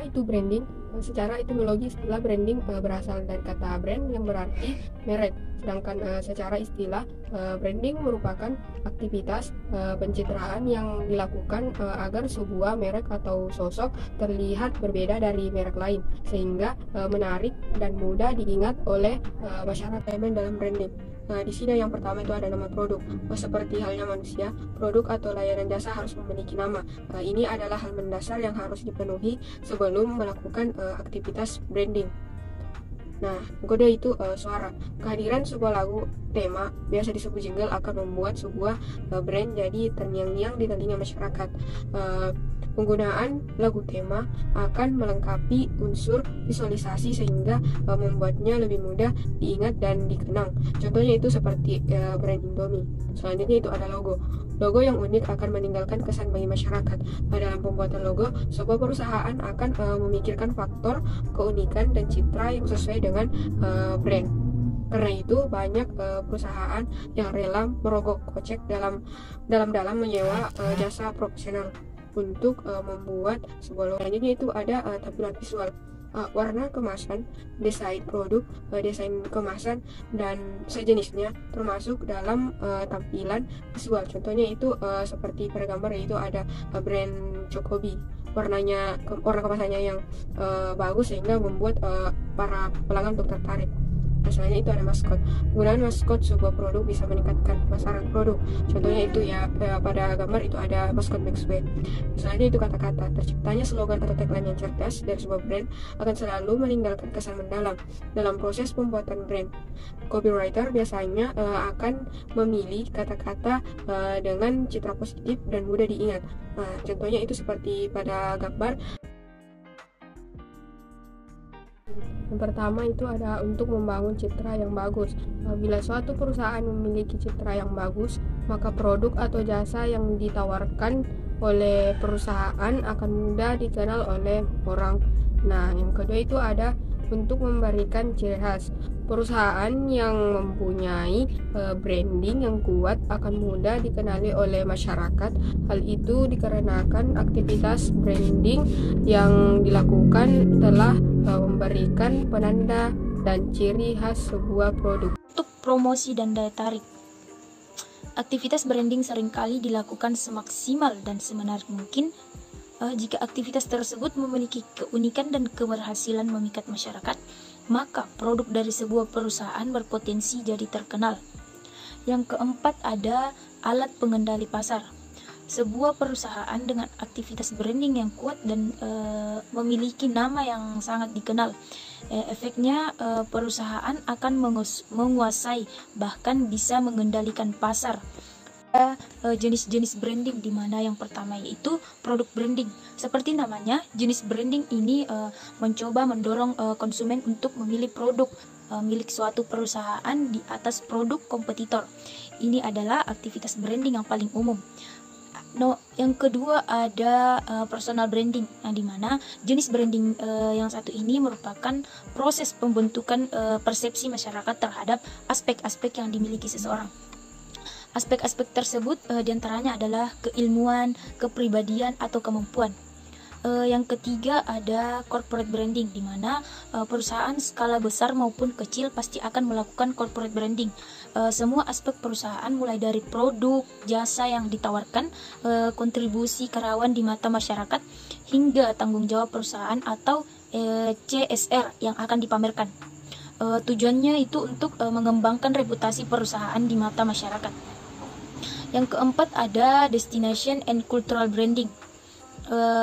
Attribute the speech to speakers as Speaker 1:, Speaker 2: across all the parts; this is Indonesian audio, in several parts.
Speaker 1: itu branding? Secara etimologi istilah branding berasal dari kata brand yang berarti merek. Sedangkan secara istilah branding merupakan aktivitas pencitraan yang dilakukan agar sebuah merek atau sosok terlihat berbeda dari merek lain, sehingga menarik dan mudah diingat oleh masyarakat dalam branding. Nah, di sini yang pertama itu ada nama produk. Seperti halnya manusia, produk atau layanan jasa harus memiliki nama. Ini adalah hal mendasar yang harus dipenuhi sebelum melakukan aktivitas branding. Nah, kode itu suara. Kehadiran sebuah lagu tema, biasa disebut jingle, akan membuat sebuah brand jadi terngiang-ngiang di telinga masyarakat. Penggunaan lagu tema akan melengkapi unsur visualisasi sehingga membuatnya lebih mudah diingat dan dikenang. Contohnya itu seperti brand Indomie. Selanjutnya itu ada logo. Logo yang unik akan meninggalkan kesan bagi masyarakat. Dalam pembuatan logo, sebuah perusahaan akan memikirkan faktor keunikan dan citra yang sesuai dengan brand. Karena itu banyak perusahaan yang rela merogoh kocek dalam menyewa jasa profesional untuk membuat sebuah logo. Selanjutnya itu ada tampilan visual. Warna kemasan, desain produk, desain kemasan, dan sejenisnya termasuk dalam tampilan visual. Contohnya itu seperti pada gambar, yaitu ada brand Jokowi. Warna kemasannya yang bagus sehingga membuat para pelanggan untuk tertarik. Misalnya itu ada maskot. Penggunaan maskot sebuah produk bisa meningkatkan pemasaran produk. Contohnya itu pada gambar itu ada maskot Maxwell. Misalnya itu kata-kata. Terciptanya slogan atau tagline yang cerdas dari sebuah brand akan selalu meninggalkan kesan mendalam dalam proses pembuatan brand. Copywriter biasanya akan memilih kata-kata dengan citra positif dan mudah diingat. Nah, contohnya itu seperti pada gambar. Yang pertama itu ada untuk membangun citra yang bagus. Bila suatu perusahaan memiliki citra yang bagus, maka produk atau jasa yang ditawarkan oleh perusahaan akan mudah dikenal oleh orang. Nah, yang kedua itu ada untuk memberikan ciri khas. Perusahaan yang mempunyai branding yang kuat akan mudah dikenali oleh masyarakat. Hal itu dikarenakan aktivitas branding yang dilakukan telah memberikan penanda dan ciri khas sebuah produk.
Speaker 2: Untuk promosi dan daya tarik, aktivitas branding seringkali dilakukan semaksimal dan semenarik mungkin. Jika aktivitas tersebut memiliki keunikan dan keberhasilan memikat masyarakat, maka produk dari sebuah perusahaan berpotensi jadi terkenal. Yang keempat ada alat pengendali pasar. Sebuah perusahaan dengan aktivitas branding yang kuat dan memiliki nama yang sangat dikenal, efeknya perusahaan akan menguasai, bahkan bisa mengendalikan pasar. Jenis-jenis branding, di mana yang pertama yaitu produk branding. Seperti namanya, jenis branding ini mencoba mendorong konsumen untuk memilih produk milik suatu perusahaan di atas produk kompetitor. Ini adalah aktivitas branding yang paling umum. Yang kedua ada personal branding, yang dimana jenis branding yang satu ini merupakan proses pembentukan persepsi masyarakat terhadap aspek-aspek yang dimiliki seseorang. Aspek-aspek tersebut diantaranya adalah keilmuan, kepribadian, atau kemampuan. Yang ketiga ada corporate branding, di mana perusahaan skala besar maupun kecil pasti akan melakukan corporate branding. Semua aspek perusahaan, mulai dari produk, jasa yang ditawarkan, kontribusi karyawan di mata masyarakat, hingga tanggung jawab perusahaan atau CSR yang akan dipamerkan. Tujuannya itu untuk mengembangkan reputasi perusahaan di mata masyarakat. Yang keempat ada destination and cultural branding.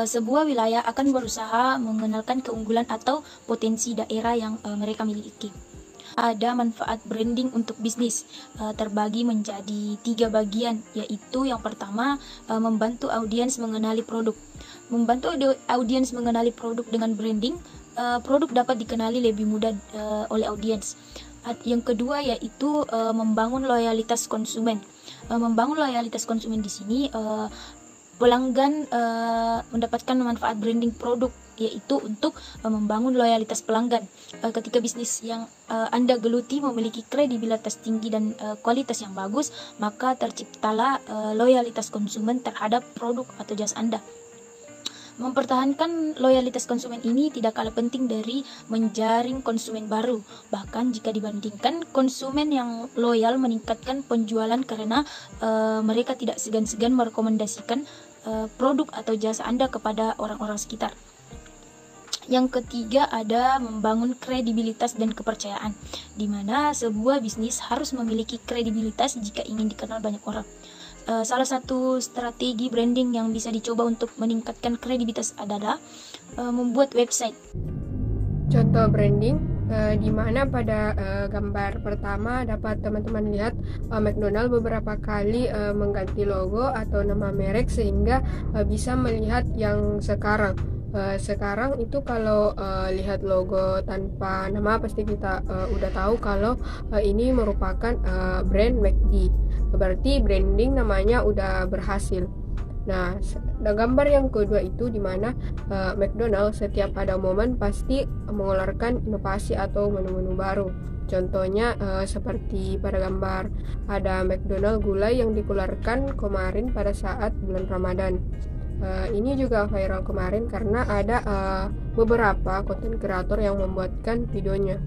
Speaker 2: Sebuah wilayah akan berusaha mengenalkan keunggulan atau potensi daerah yang mereka miliki. Ada manfaat branding untuk bisnis, terbagi menjadi 3 bagian, yaitu yang pertama membantu audiens mengenali produk. Membantu audiens mengenali produk dengan branding, produk dapat dikenali lebih mudah oleh audiens. Yang kedua yaitu membangun loyalitas konsumen. Membangun loyalitas konsumen di sini pelanggan mendapatkan manfaat branding produk, yaitu untuk membangun loyalitas pelanggan. Ketika bisnis yang Anda geluti memiliki kredibilitas tinggi dan kualitas yang bagus, maka terciptalah loyalitas konsumen terhadap produk atau jasa Anda. Mempertahankan loyalitas konsumen ini tidak kalah penting dari menjaring konsumen baru. Bahkan jika dibandingkan, konsumen yang loyal meningkatkan penjualan karena mereka tidak segan-segan merekomendasikan produk atau jasa Anda kepada orang-orang sekitar. Yang ketiga ada membangun kredibilitas dan kepercayaan, di mana sebuah bisnis harus memiliki kredibilitas jika ingin dikenal banyak orang. Salah satu strategi branding yang bisa dicoba untuk meningkatkan kredibilitas adalah membuat website.
Speaker 1: Contoh branding, di mana pada gambar pertama dapat teman-teman lihat McDonald beberapa kali mengganti logo atau nama merek sehingga bisa melihat yang sekarang. Sekarang itu kalau lihat logo tanpa nama pasti kita udah tahu kalau ini merupakan brand McD. Berarti branding namanya udah berhasil. Nah, gambar yang kedua itu dimana McDonald setiap ada momen pasti mengeluarkan inovasi atau menu-menu baru. Contohnya seperti pada gambar ada McDonald gulai yang dikeluarkan kemarin pada saat bulan Ramadan. Ini juga viral kemarin karena ada beberapa konten kreator yang membuatkan videonya.